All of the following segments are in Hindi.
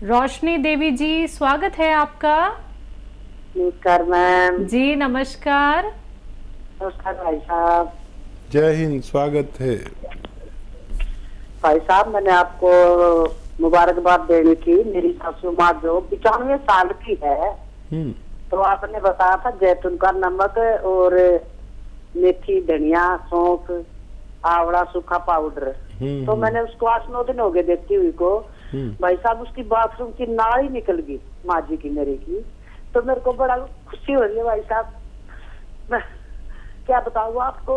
रोशनी देवी जी, स्वागत है आपका। नमस्कार मैम। जी नमस्कार। नमस्कार भाई साहब। जय हिंद, स्वागत है। भाई साहब, मैंने आपको मुबारकबाद देनी थी। मेरी सासू माँ जो 95 साल की है, तो आपने बताया था जैतून का नमक और मेथी, धनिया, सौंफ, आंवला, सूखा पाउडर। तो मैंने उसको 8-9 दिन हो गए देती हुई को। भाई साहब, उसकी बाथरूम की नाल ही निकल गई, माँ जी की, मेरे की। तो मेरे को बड़ा खुशी हो रही है भाई साहब। मैं क्या बताऊँ आपको,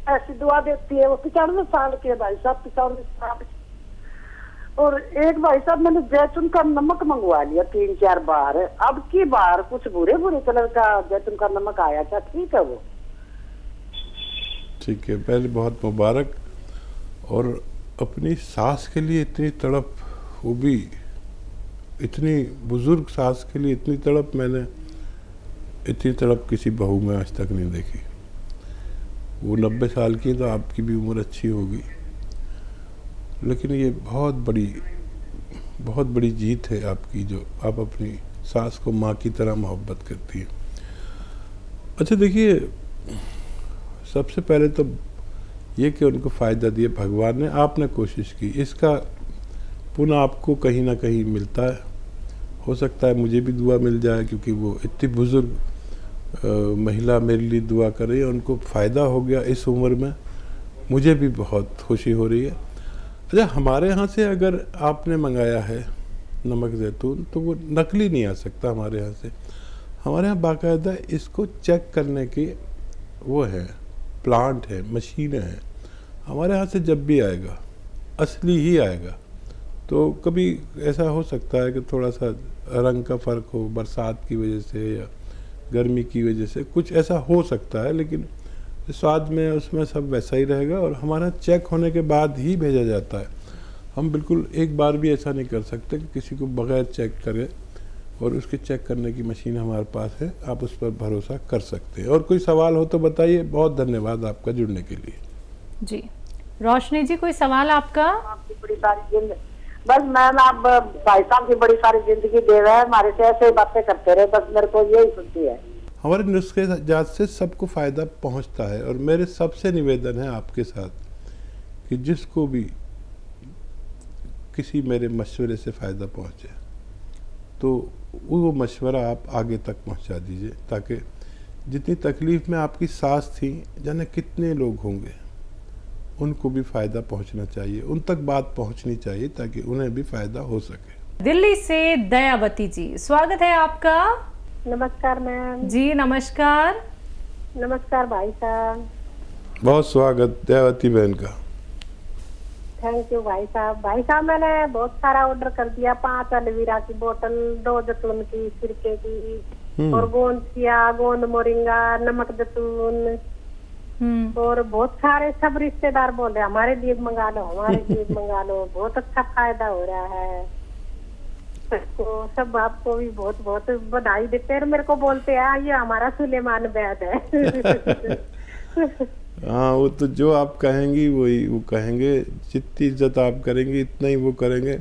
ऐसी दुआ देती है। वो 95 साल की है भाई साहब, 95 साल। और एक भाई साहब, मैंने जैतून का नमक मंगवा लिया 3-4 बार। अब की बार कुछ बुरे बुरे कलर का जैतून का नमक आया था। ठीक है वो? ठीक है, पहले बहुत मुबारक। और अपनी सास के लिए इतनी तड़प, वो भी इतनी बुजुर्ग सास के लिए इतनी तड़प, मैंने इतनी तड़प किसी बहू में आज तक नहीं देखी। वो 90 साल की, तो आपकी भी उम्र अच्छी होगी, लेकिन ये बहुत बड़ी जीत है आपकी, जो आप अपनी सास को माँ की तरह मोहब्बत करती है। अच्छा देखिए, सबसे पहले तो ये कि उनको फ़ायदा दिया भगवान ने, आपने कोशिश की, इसका पुनः आपको कहीं ना कहीं मिलता है। हो सकता है मुझे भी दुआ मिल जाए, क्योंकि वो इतनी बुज़ुर्ग महिला मेरे लिए दुआ कर रही है, उनको फ़ायदा हो गया इस उम्र में, मुझे भी बहुत खुशी हो रही है। अच्छा, हमारे यहाँ से अगर आपने मंगाया है नमक ज़ैतून, तो वो नकली नहीं आ सकता हमारे यहाँ से। हमारे यहाँ बाकायदा इसको चेक करने की वो है, प्लांट है, मशीनें हैं। हमारे यहाँ से जब भी आएगा असली ही आएगा। तो कभी ऐसा हो सकता है कि थोड़ा सा रंग का फ़र्क हो, बरसात की वजह से या गर्मी की वजह से, कुछ ऐसा हो सकता है, लेकिन स्वाद में उसमें सब वैसा ही रहेगा। और हमारा चेक होने के बाद ही भेजा जाता है। हम बिल्कुल एक बार भी ऐसा नहीं कर सकते कि किसी को बगैर चेक करे, और उसके चेक करने की मशीन हमारे पास है, आप उस पर भरोसा कर सकते हैं। और कोई सवाल हो तो बताइए। बहुत धन्यवाद आपका जुड़ने के लिए। जी रोशनी जी, कोई सवाल आपका? आपकी बड़ी सारी जिंदगी, बस मैम, आप भाई साहब की बड़ी सारी जिंदगी दे रहे हैं, हमारे से ऐसे ही बातें करते रहे, बस मेरे को यही सुनती है। हमारे नुस्खे जात से सबको फ़ायदा पहुंचता है, और मेरे सबसे निवेदन है आपके साथ कि जिसको भी किसी मेरे मशवरे से फ़ायदा पहुंचे, तो वो मशवरा आप आगे तक पहुंचा दीजिए, ताकि जितनी तकलीफ़ में आपकी सास थी, जाने कितने लोग होंगे, उनको भी फ़ायदा पहुंचना चाहिए, उन तक बात पहुंचनी चाहिए, ताकि उन्हें भी फ़ायदा हो सके। दिल्ली से दयावती जी, स्वागत है आपका। नमस्कार मैम। जी नमस्कार। नमस्कार भाई साहब। बहुत स्वागत दयावती बहन का। थैंक यू भाई साहब। भाई साहब, मैंने बहुत सारा ऑर्डर कर दिया। 5 एलोवेरा की बोतल, 2 जैतून की, सिरके की, और गोंद किया, गोंद मोरिंगा, नमक जैतून, और बहुत सारे। सब रिश्तेदार बोल रहे हमारे लिए मंगा लो, हमारे लिए मंगा लो। बहुत अच्छा फायदा हो रहा है सबको। सब आपको भी बहुत बहुत बधाई देते हैं। मेरे को बोलते हैं ये हमारा सुलेमान वैद है। हाँ, वो तो जो आप कहेंगी वही वो कहेंगे। जितनी इज्जत आप करेंगे इतना ही वो करेंगे।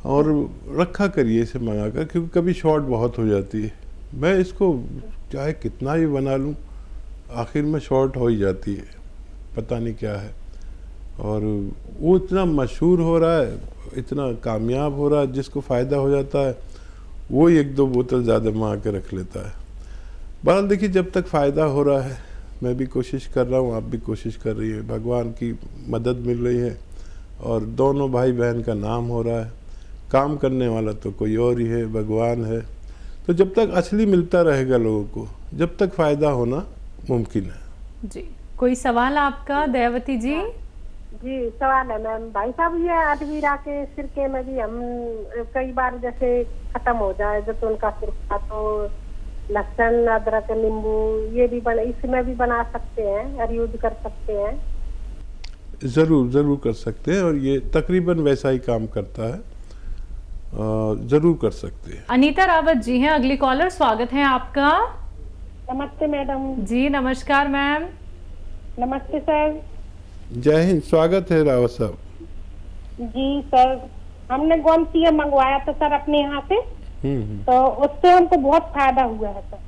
और रखा करिए इसे मंगा कर, क्योंकि कभी शॉर्ट बहुत हो जाती है। मैं इसको चाहे कितना भी बना लूँ, आखिर में शॉर्ट हो ही जाती है, पता नहीं क्या है। और वो इतना मशहूर हो रहा है, इतना कामयाब हो रहा है, जिसको फ़ायदा हो जाता है वो 1-2 बोतल ज़्यादा मंगा के रख लेता है। बहरहाल देखिए, जब तक फ़ायदा हो रहा है, मैं भी कोशिश कर रहा हूँ, आप भी कोशिश कर रही है, भगवान की मदद मिल रही है, और दोनों भाई बहन का नाम हो रहा है। काम करने वाला तो कोई और ही है, भगवान है। तो जब तक असली मिलता रहेगा लोगों को, जब तक फ़ायदा होना मुमकिन है। जी, कोई सवाल आपका दयावती जी? जी सवाल है मैम। भाई साहब, ये एलोवेरा के सिरके में भी हम कई बार जैसे खत्म हो जाए जैतून का सिरका, तो लहसुन, अदरक, नींबू, ये भी इसमें भी बना सकते हैं और यूज कर सकते हैं। ज़रूर कर सकते हैं, और ये तकरीबन वैसा ही काम करता है। ज़रूर कर सकते हैं। अनीता रावत जी हैं अगली कॉलर, स्वागत है आपका। नमस्ते मैडम। जी नमस्कार मैम। नमस्ते सर। जय हिंद, स्वागत है रावत साहब। जी सर, हमने गोंसिया मंगवाया था सर अपने यहाँ से, तो उससे हमको बहुत फायदा हुआ है सर।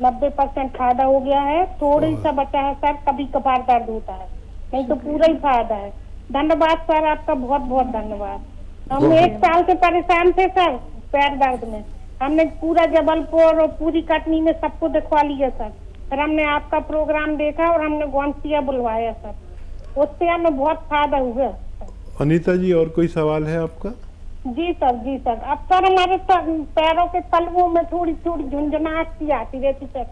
90% फायदा हो गया है, थोड़ी सा बचा है सर, कभी कभार दर्द होता है, नहीं तो पूरा ही फायदा है। धन्यवाद सर, आपका बहुत बहुत धन्यवाद। हम 1 साल से परेशान थे सर पैर दर्द में, हमने पूरा जबलपुर और पूरी कटनी में सबको दिखवा लिया सर, फिर हमने आपका प्रोग्राम देखा और हमने गोंसिया बुलवाया सर, उससे हमें बहुत फायदा हुआ। अनीता जी, और कोई सवाल है आपका? जी सर, जी सर। अब सर हमारे पैरों के तलवों में थोड़ी थोड़ी झुंझुनाहट सी आती रहती सर,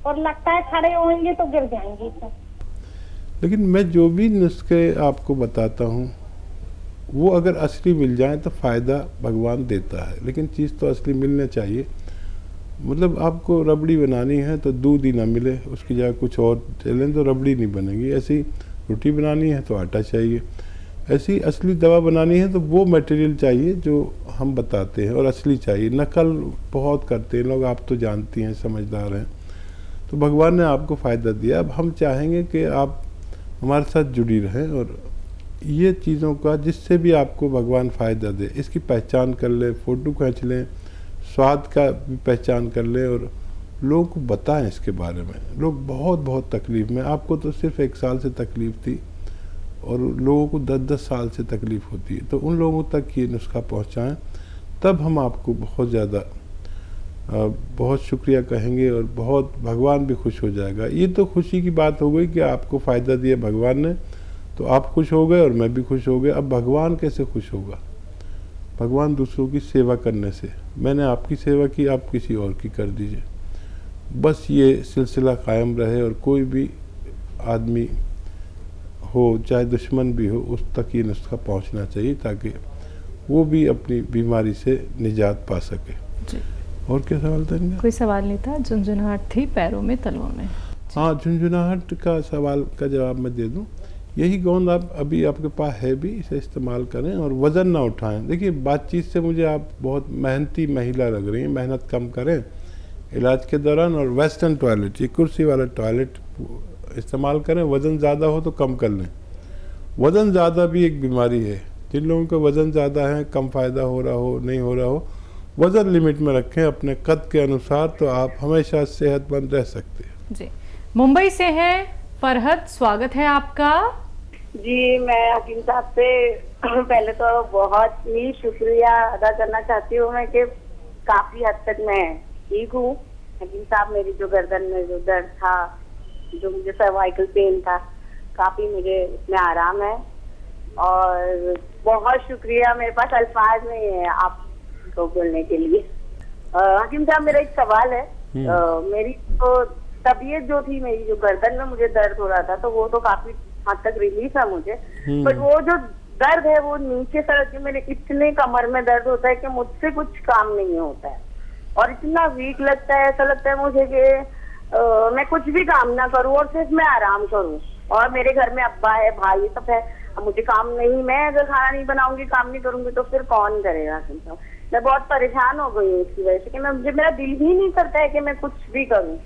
और लगता है खड़े होंगे तो गिर जाएंगे सर। लेकिन मैं जो भी नुस्खे आपको बताता हूँ वो अगर असली मिल जाए तो फ़ायदा भगवान देता है, लेकिन चीज़ तो असली मिलना चाहिए। मतलब आपको रबड़ी बनानी है तो दूध ही ना मिले, उसकी जगह कुछ और चलें तो रबड़ी नहीं बनेगी। ऐसी रोटी बनानी है तो आटा चाहिए, ऐसी असली दवा बनानी है तो वो मटेरियल चाहिए जो हम बताते हैं, और असली चाहिए। नकल बहुत करते हैं लोग, आप तो जानती हैं, समझदार हैं। तो भगवान ने आपको फ़ायदा दिया, अब हम चाहेंगे कि आप हमारे साथ जुड़ी रहें और ये चीज़ों का जिससे भी आपको भगवान फ़ायदा दे इसकी पहचान कर लें, फ़ोटो खींच लें, स्वाद का भी पहचान कर लें और लोगों को बताएं इसके बारे में। लोग बहुत बहुत तकलीफ़ में, आपको तो सिर्फ 1 साल से तकलीफ़ थी और लोगों को 10-10 साल से तकलीफ़ होती है, तो उन लोगों तक ये नुस्खा पहुंचाएं, तब हम आपको बहुत ज़्यादा बहुत शुक्रिया कहेंगे और बहुत भगवान भी खुश हो जाएगा। ये तो खुशी की बात हो गई कि आपको फ़ायदा दिया भगवान ने, तो आप खुश हो गए और मैं भी खुश हो गया। अब भगवान कैसे खुश होगा? भगवान दूसरों की सेवा करने से। मैंने आपकी सेवा की, आप किसी और की कर दीजिए। बस ये सिलसिला कायम रहे और कोई भी आदमी हो, चाहे दुश्मन भी हो, उस तक ये नुस्खा पहुंचना चाहिए ताकि वो भी अपनी बीमारी से निजात पा सके जी। और क्या सवाल था इनका? कोई सवाल नहीं था, झुंझुनाहट थी पैरों में, तलवों में। हाँ, झुंझुनाहट का सवाल का जवाब मैं दे दूं। यही गोंद आप अभी आपके पास है भी, इसे इस्तेमाल करें और वज़न ना उठाएं। देखिए, बातचीत से मुझे आप बहुत मेहनती महिला लग रही हैं, मेहनत कम करें इलाज के दौरान, और वेस्टर्न टॉयलेट, ये कुर्सी वाला टॉयलेट इस्तेमाल करें। वज़न ज़्यादा हो तो कम कर लें। वज़न ज़्यादा भी एक बीमारी है। जिन लोगों का वज़न ज़्यादा है, कम फ़ायदा हो रहा हो, नहीं हो रहा हो, वज़न लिमिट में रखें अपने कद के अनुसार, तो आप हमेशा सेहतमंद रह सकते हैं। जी। मुंबई से हैं फरहत, स्वागत है आपका। जी, मैं हकीम साहब से पहले तो बहुत ही शुक्रिया अदा करना चाहती हूँ मैं कि काफी हद तक मैं ठीक हूँ। हकीम साहब, मेरी जो गर्दन में जो दर्द था, जो मुझे सर्वाइकल पेन था, काफी मुझे उसमें आराम है और बहुत शुक्रिया। मेरे पास अल्फाज नहीं है आपको बोलने के लिए। हकीम साहब, मेरा एक सवाल है। मेरी तो तबीयत जो थी, मेरी जो गर्दन में मुझे दर्द हो रहा था, तो वो तो काफी हद तक रिलीफ है मुझे, बट वो जो दर्द है वो नीचे सड़क के मेरे इतने कमर में दर्द होता है कि मुझसे कुछ काम नहीं होता है और इतना वीक लगता है। ऐसा लगता है मुझे कि मैं कुछ भी काम ना करूं और सिर्फ मैं आराम करूं, और मेरे घर में अब्बा है, भाई सब है, अब मुझे काम नहीं, मैं अगर खाना नहीं बनाऊंगी, काम नहीं करूंगी तो फिर कौन करेगा? मैं बहुत परेशान हो गई हूँ इसकी वजह से कि मुझे मेरा दिल ही नहीं करता है कि मैं कुछ भी करूँ।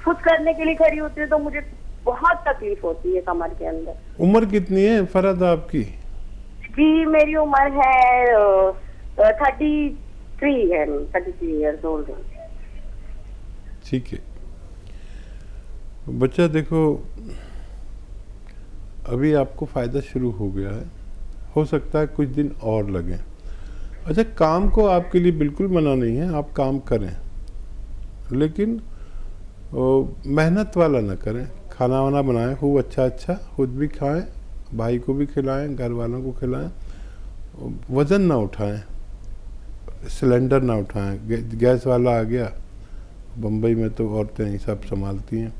कुछ करने के लिए खड़ी होती है तो मुझे बहुत तकलीफ होती है कमर के अंदर। उम्र कितनी है फरहत आपकी? जी, मेरी उम्र है 33 है, 33 ईयर्स ओल्ड है। ठीक है बच्चा, देखो अभी आपको फ़ायदा शुरू हो गया है, हो सकता है कुछ दिन और लगें। अच्छा, काम को आपके लिए बिल्कुल मना नहीं है, आप काम करें, लेकिन मेहनत वाला ना करें। खाना वाना बनाएं खूब अच्छा, खुद भी खाएं, भाई को भी खिलाएं, घर वालों को खिलाएं। वज़न ना उठाएं, सिलेंडर ना उठाएं। गैस वाला आ गया, बम्बई में तो औरतें ही सब संभालती हैं,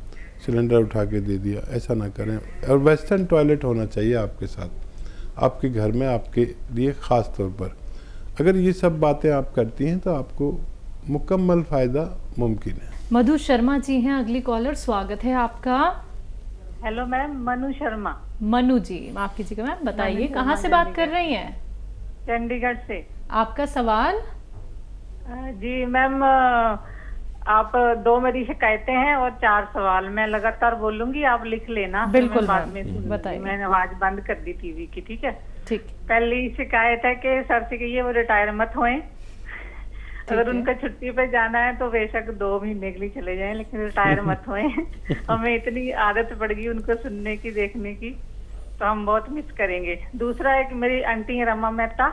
सिलेंडर उठा के दे दिया, ऐसा ना करें। और वेस्टर्न टॉयलेट होना चाहिए आपके साथ, आपके घर में, आपके लिए ख़ास तौर पर। अगर ये सब बातें आप करती हैं तो आपको मुकम्मल फ़ायदा मुमकिन है। मधु शर्मा जी हैं अगली कॉलर, स्वागत है आपका। Hello ma'am, Manu Sharma. मनु जी, माफ कीजिएगा मैम, बताइए कहाँ से बात कर रही हैं? चंडीगढ़ से। आपका सवाल? जी मैम, आप 2 मेरी शिकायतें हैं और 4 सवाल। मैं लगातार बोलूंगी, आप लिख लेना। बिल्कुल बाद मैम, में बताइए। मैंने आवाज बंद कर दी टीवी की, ठीक है? ठीक। पहली शिकायत है कि सर से कहिए वो रिटायर मत होएं। अगर उनका छुट्टी पे जाना है तो बेशक 2 महीने के लिए चले जाएं, लेकिन रिटायर मत होएं। हमें इतनी आदत पड़ गई उनको सुनने की, देखने की, तो हम बहुत मिस करेंगे। दूसरा एक मेरी आंटी है रमा मेहता,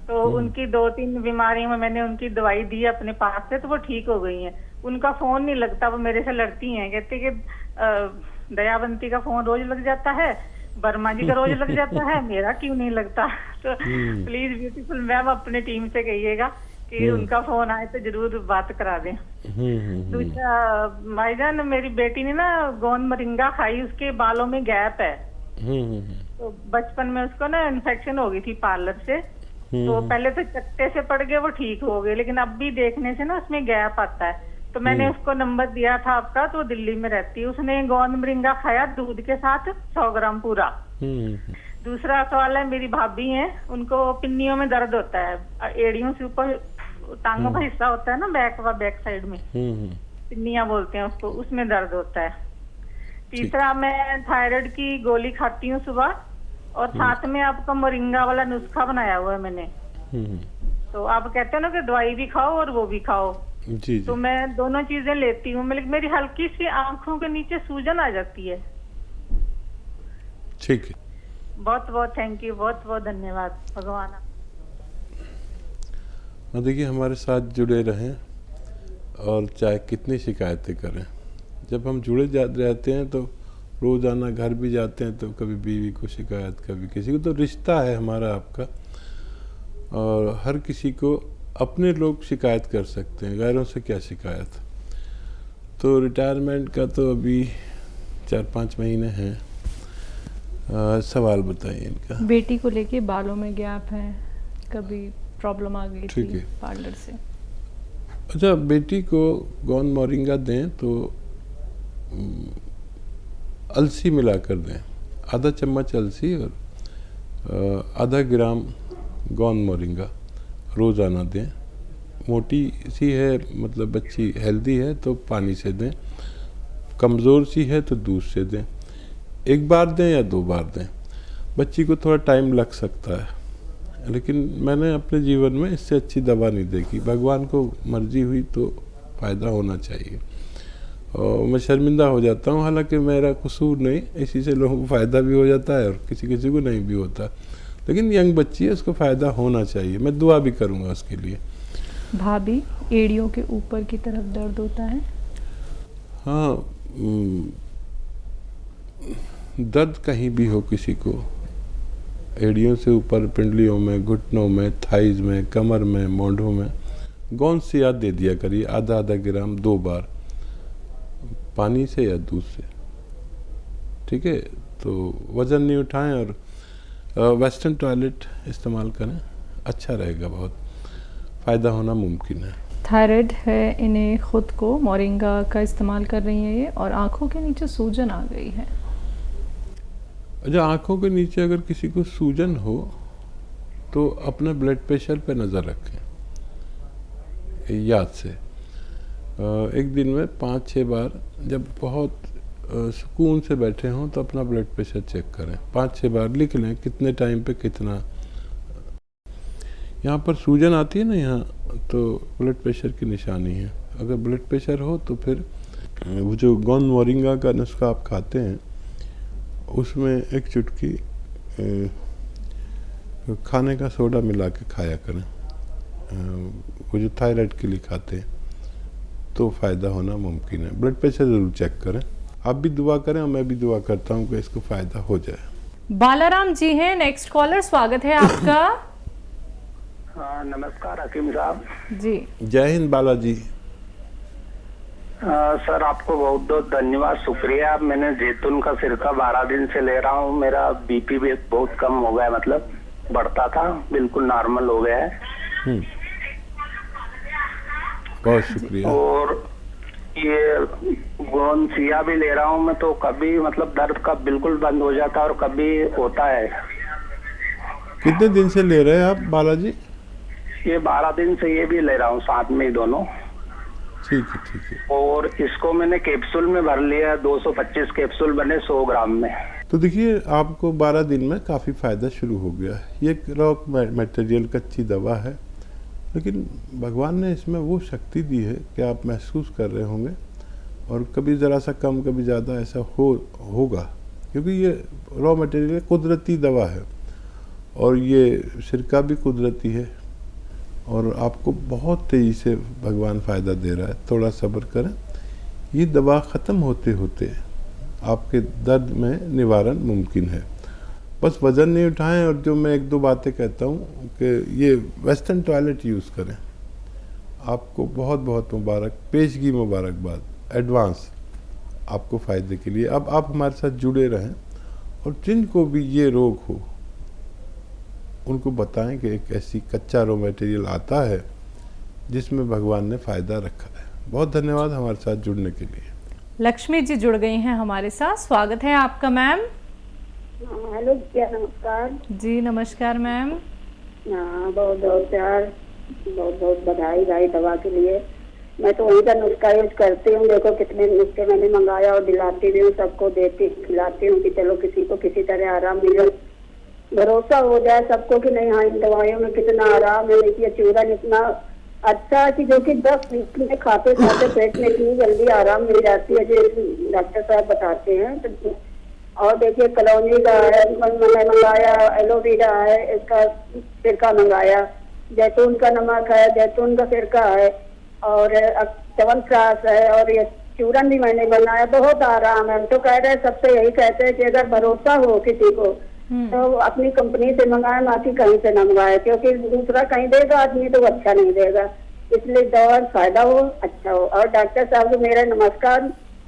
तो उनकी 2-3 बीमारियों में मैंने उनकी दवाई दी अपने पास से, तो वो ठीक हो गई हैं। उनका फोन नहीं लगता, वो मेरे से लड़ती हैं, कहती कि दयावंती का फोन रोज लग जाता है, वर्मा जी का रोज लग जाता है, मेरा क्यों नहीं लगता। तो प्लीज ब्यूटीफुल मैम अपने टीम से कहिएगा कि उनका फोन आए तो जरूर बात करा दें। दूसरा भाईजान, मेरी बेटी ने ना गोंद मोरिंगा खाई, उसके बालों में गैप है। तो बचपन में उसको ना इन्फेक्शन हो गई थी पार्लर से, तो पहले तो चट्टे से पड़ गए, वो ठीक हो गए, लेकिन अब भी देखने से ना उसमें गैप आता है। तो मैंने उसको नंबर दिया था आपका, तो दिल्ली में रहती है, उसने गोंद मोरिंगा खाया दूध के साथ 100 ग्राम पूरा। दूसरा सवाल है, मेरी भाभी हैं, उनको पिन्नियों में दर्द होता है, एड़ियों से ऊपर टांगों का हिस्सा होता है ना, बैक साइड में पिन्नियां बोलते हैं उसको, उसमें दर्द होता है। तीसरा, मैं थायराइड की गोली खाती हूँ सुबह, और साथ में आपका मोरिंगा वाला नुस्खा बनाया हुआ है मैंने। तो आप कहते हो ना कि दवाई भी खाओ और वो भी खाओ, जी। तो मैं दोनों चीजें लेती हूँ। मेरी हल्की सी आंखों के नीचे सूजन आ जाती है। ठीक है, बहुत बहुत थैंक यू, बहुत बहुत धन्यवाद। भगवान देखिए हमारे साथ जुड़े रहें, और चाहे कितनी शिकायतें करें, जब हम जुड़े रहते हैं तो रोज़ाना घर भी जाते हैं, तो कभी बीवी को शिकायत, कभी किसी को, तो रिश्ता है हमारा आपका, और हर किसी को अपने लोग शिकायत कर सकते हैं, गैरों से क्या शिकायत। तो रिटायरमेंट का तो अभी 4-5 महीने हैं। सवाल बताइए इनका। बेटी को लेके बालों में गैप है, कभी प्रॉब्लम आ गई थी पार्लर से। अच्छा, बेटी को गोंद मोरिंगा दें तो अलसी मिलाकर दें, आधा चम्मच अलसी और आधा ग्राम गोंद मोरिंगा रोज़ाना दें। मोटी सी है, मतलब बच्ची हेल्दी है तो पानी से दें, कमज़ोर सी है तो दूध से दें। 1 बार दें या 2 बार दें, बच्ची को थोड़ा टाइम लग सकता है, लेकिन मैंने अपने जीवन में इससे अच्छी दवा नहीं देखी। भगवान को मर्जी हुई तो फ़ायदा होना चाहिए, और मैं शर्मिंदा हो जाता हूँ, हालांकि मेरा कसूर नहीं, इसी से लोगों को फ़ायदा भी हो जाता है और किसी किसी को नहीं भी होता, लेकिन यंग बच्ची है, उसको फ़ायदा होना चाहिए। मैं दुआ भी करूँगा उसके लिए। भाभी, एड़ियों के ऊपर की तरफ दर्द होता है? हाँ, दर्द कहीं भी हो किसी को, एड़ियों से ऊपर, पिंडलियों में, घुटनों में, थाइज में, कमर में, मोढ़ों में, गोंद से याद दे दिया करिए, आधा ग्राम 2 बार, पानी से या दूध से। ठीक है, तो वज़न नहीं उठाएं, और वेस्टर्न टॉयलेट इस्तेमाल करें, अच्छा रहेगा, बहुत फ़ायदा होना मुमकिन है। थायराइड है इन्हें, खुद को मोरिंगा का इस्तेमाल कर रही हैं ये, और आँखों के नीचे सूजन आ गई है। अच्छा, आँखों के नीचे अगर किसी को सूजन हो तो अपने ब्लड प्रेशर पे नज़र रखें, याद से। एक दिन में 5-6 बार, जब बहुत सुकून से बैठे हों तो अपना ब्लड प्रेशर चेक करें। 5-6 बार लिख लें कितने टाइम पे कितना। यहाँ पर सूजन आती है ना यहाँ, तो ब्लड प्रेशर की निशानी है। अगर ब्लड प्रेशर हो तो फिर वो जो गोंद मोरिंगा का नुस्खा आप खाते हैं, उसमें 1 चुटकी खाने का सोडा मिला के खाया करें, वो जो थायराइड के लिए खाते हैं, तो फ़ायदा होना मुमकिन है। ब्लड प्रेशर ज़रूर चेक करें। आप भी दुआ करें और मैं भी दुआ करता हूँ कि इसको फ़ायदा हो जाए। बालाराम जी हैं नेक्स्ट कॉलर, स्वागत है आपका। हाँ, नमस्कार हकीम साहब जी। जय हिंद बालाजी। सर, आपको बहुत बहुत धन्यवाद, शुक्रिया। मैंने जैतून का सिरका 12 दिन से ले रहा हूँ। मेरा बीपी भी बहुत कम हो गया, मतलब बढ़ता था, बिल्कुल नॉर्मल हो गया है। बहुत शुक्रिया। और ये गोंद सिया भी ले रहा हूँ मैं, तो कभी मतलब दर्द का बिल्कुल बंद हो जाता है और कभी होता है। कितने दिन से ले रहे हैं आप बालाजी? ये 12 दिन से ये भी ले रहा हूँ, साथ में ही दोनों। ठीक है, ठीक है। और इसको मैंने कैप्सूल में भर लिया, 225 कैप्सूल बने 100 ग्राम में। तो देखिए आपको 12 दिन में काफ़ी फ़ायदा शुरू हो गया। ये रॉ मटेरियल कच्ची दवा है, लेकिन भगवान ने इसमें वो शक्ति दी है कि आप महसूस कर रहे होंगे, और कभी ज़रा सा कम कभी ज़्यादा ऐसा होगा, क्योंकि ये रॉ मटेरियल कुदरती दवा है और ये सिरका भी कुदरती है, और आपको बहुत तेज़ी से भगवान फ़ायदा दे रहा है। थोड़ा सब्र करें, ये दवा ख़त्म होते होते आपके दर्द में निवारण मुमकिन है। बस वज़न नहीं उठाएं, और जो मैं 1-2 बातें कहता हूँ कि ये वेस्टर्न टॉयलेट यूज़ करें। आपको बहुत बहुत मुबारक, पेशगी मुबारकबाद एडवांस आपको फ़ायदे के लिए। अब आप हमारे साथ जुड़े रहें, और जिनको भी ये रोग हो उनको बताएं कि एक ऐसी कच्चा रॉ मटेरियल आता है जिसमें भगवान ने फ़ायदा रखा है। बहुत धन्यवाद हमारे साथ जुड़ने के लिए। लक्ष्मी जी जुड़ गई हैं हमारे साथ, स्वागत है आपका मैम। हेलो भैया, नमस्कार जी नमस्कार मैम। हाँ, बहुत बहुत प्यार, बहुत बहुत बधाई भाई दवा के लिए। मैं तो वही का नुस्खा यूज करती हूँ। देखो कितने नुस्खे मैंने मंगाया और दिलाती भी हूँ, सबको देती खिलाती हूँ कि चलो किसी को किसी तरह आराम मिले, भरोसा हो जाए सबको कि नहीं हाँ इन दवाइयों में कितना आराम है। देखिए चूरन इतना अच्छा है कि जो कि 10 मिनट में खाते खाते पेट में इतनी जल्दी आराम मिल जाती है, जो डॉक्टर साहब बताते हैं। तो और देखिए कलौंजी का है, मैंने मंगाया, एलोवेरा है, इसका सिरका मंगाया, जैतून का नमक है, जैतून का सिरका है, और च्यवनप्राश है, और ये चूरन भी मैंने बनाया। बहुत आराम है। हम तो कह रहे सबसे यही कहते हैं कि अगर भरोसा हो किसी को तो अपनी कंपनी से मंगाए, ना कि कहीं से न मंगाए, क्योंकि दूसरा कहीं देगा आदमी तो अच्छा नहीं देगा। इसलिए दवा फायदा हो, अच्छा हो। और डॉक्टर साहब को मेरा नमस्कार,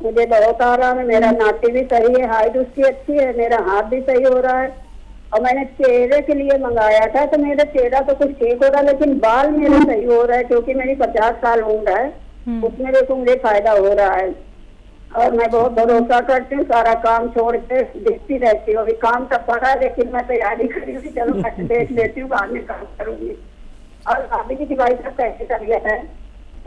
मुझे बहुत आराम है। मेरा नाटी भी सही है, हाइट उसकी अच्छी है, मेरा हाथ भी सही हो रहा है। और मैंने चेहरे के लिए मंगाया था, तो मेरा चेहरा तो कुछ ठीक हो रहा है, लेकिन बाल मेरे सही हो रहा है, क्योंकि मेरी 50 साल उम्र है, उसमें देखो मुझे फायदा हो रहा है। और मैं बहुत भरोसा करती हूँ, सारा काम छोड़ के देखती रहती हूँ। अभी काम तो पड़ा है, लेकिन मैं तैयारी करी हूँ, चलो मैं देख लेती हूँ, बाद में काम करूंगी। और भाभी की दिवाली का कैसे कर गया है,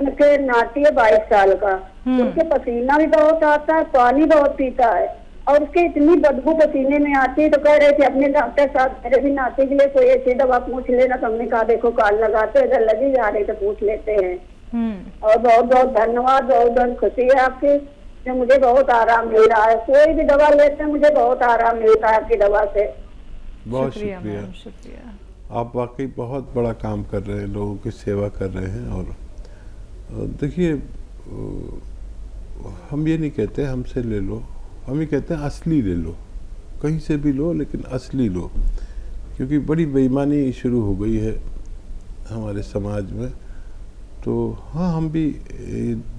उनके नाती है 22 साल का, उनके पसीना भी बहुत आता है, पानी बहुत पीता है, और उसके इतनी बदबू पसीने में आती है। तो कह रहे थे अपने डॉक्टर साहब मेरे भी नाती के लिए कोई ऐसी दवा पूछ लेना। तो हमने कहा देखो काल लगाते इधर लगी जा रही तो पूछ लेते हैं। और बहुत बहुत धन्यवाद, बहुत बहुत खुशी है आपकी, जो मुझे बहुत आराम मिल रहा है। कोई भी दवा लेते हैं मुझे बहुत आराम मिलता है आपकी दवा से। बहुत शुक्रिया। आप वाकई बहुत बड़ा काम कर रहे हैं, लोगों की सेवा कर रहे हैं। और देखिए हम ये नहीं कहते हमसे ले लो, हम ये कहते हैं असली ले लो, कहीं से भी लो लेकिन असली लो, क्योंकि बड़ी बेईमानी शुरू हो गई है हमारे समाज में। तो हाँ, हम भी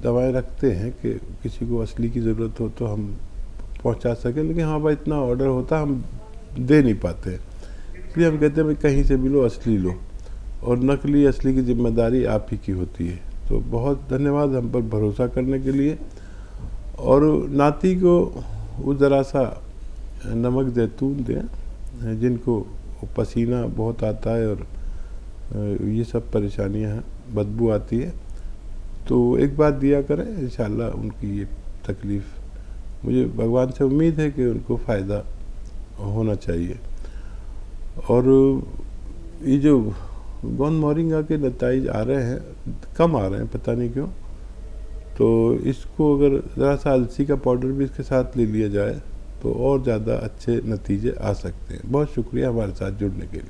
दवाएं रखते हैं कि किसी को असली की ज़रूरत हो तो हम पहुंचा सकें, लेकिन हाँ भाई इतना ऑर्डर होता हम दे नहीं पाते, इसलिए हम कहते हैं भाई कहीं से भी लो, असली लो, और नकली असली की जिम्मेदारी आप ही की होती है। तो बहुत धन्यवाद हम पर भरोसा करने के लिए। और नाती को वो ज़रा सा नमक जैतून दें, जिनको पसीना बहुत आता है और ये सब परेशानियां हैं, बदबू आती है, तो एक बार दिया करें, इंशाल्लाह उनकी ये तकलीफ़, मुझे भगवान से उम्मीद है कि उनको फ़ायदा होना चाहिए। और ये जो गोंद मोरिंगा के नताइज आ रहे हैं, कम आ रहे हैं, पता नहीं क्यों, तो इसको अगर ज़रा सा अलसी का पाउडर भी इसके साथ ले लिया जाए तो और ज़्यादा अच्छे नतीजे आ सकते हैं। बहुत शुक्रिया हमारे साथ जुड़ने के लिए।